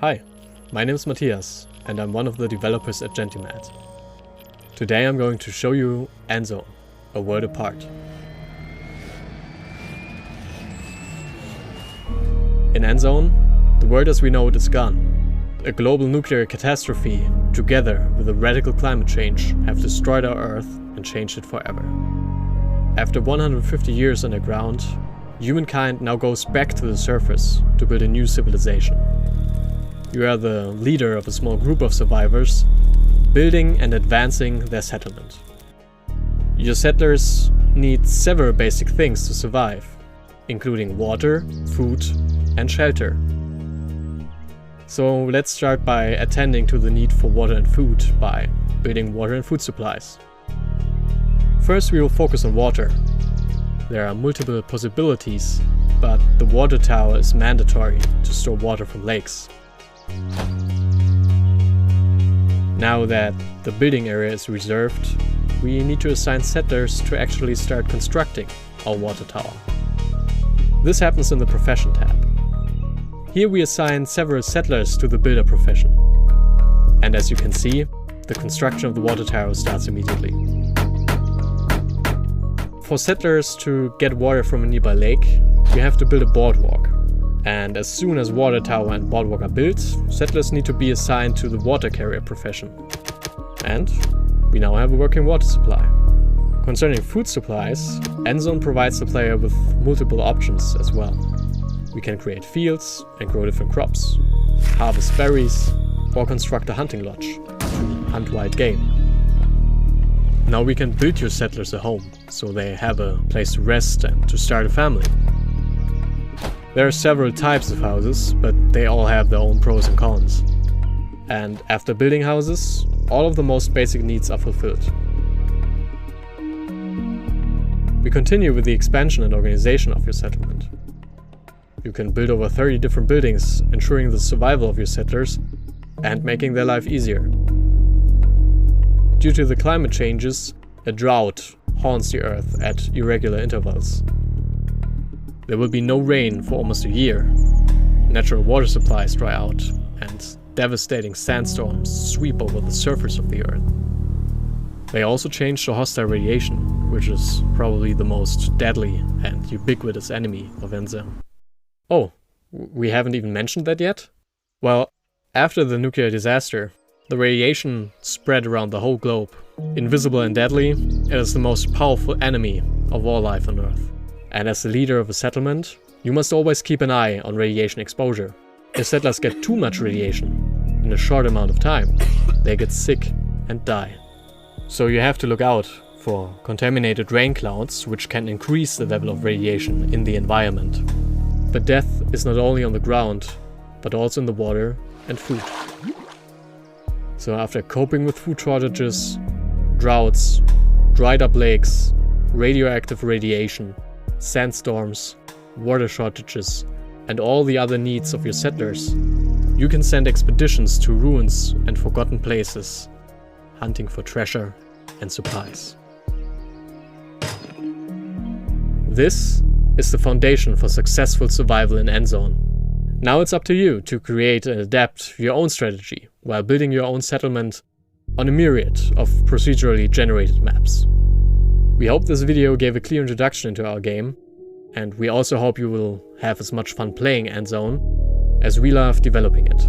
Hi, my name is Matthias and I'm one of the developers at Gentimat. Today I'm going to show you Endzone, a world apart. In Endzone, the world as we know it is gone. A global nuclear catastrophe, together with a radical climate change, have destroyed our Earth and changed it forever. After 150 years underground, humankind now goes back to the surface to build a new civilization. You are the leader of a small group of survivors, building and advancing their settlement. Your settlers need several basic things to survive, including water, food, and shelter. So let's start by attending to the need for water and food by building water and food supplies. First, we will focus on water. There are multiple possibilities, but the water tower is mandatory to store water from lakes. Now that the building area is reserved, we need to assign settlers to actually start constructing our water tower. This happens in the Profession tab. Here we assign several settlers to the builder profession. And as you can see, the construction of the water tower starts immediately. For settlers to get water from a nearby lake, we have to build a boardwalk. And as soon as water tower and boardwalk are built, settlers need to be assigned to the water carrier profession. And we now have a working water supply. Concerning food supplies, Endzone provides the player with multiple options as well. We can create fields and grow different crops, harvest berries, or construct a hunting lodge to hunt wild game. Now we can build your settlers a home, so they have a place to rest and to start a family. There are several types of houses, but they all have their own pros and cons. And after building houses, all of the most basic needs are fulfilled. We continue with the expansion and organization of your settlement. You can build over 30 different buildings, ensuring the survival of your settlers and making their life easier. Due to the climate changes, a drought haunts the Earth at irregular intervals. There will be no rain for almost a year. Natural water supplies dry out, and devastating sandstorms sweep over the surface of the Earth. They also change to hostile radiation, which is probably the most deadly and ubiquitous enemy of Endzone. Oh, we haven't even mentioned that yet? Well, after the nuclear disaster, the radiation spread around the whole globe. Invisible and deadly, it is the most powerful enemy of all life on Earth. And as the leader of a settlement, you must always keep an eye on radiation exposure. If settlers get too much radiation in a short amount of time, they get sick and die. So you have to look out for contaminated rain clouds, which can increase the level of radiation in the environment. But death is not only on the ground, but also in the water and food. So after coping with food shortages, droughts, dried up lakes, radioactive radiation, sandstorms, water shortages, and all the other needs of your settlers, you can send expeditions to ruins and forgotten places, hunting for treasure and supplies. This is the foundation for successful survival in Endzone. Now it's up to you to create and adapt your own strategy while building your own settlement on a myriad of procedurally generated maps. We hope this video gave a clear introduction into our game, and we also hope you will have as much fun playing Endzone as we love developing it.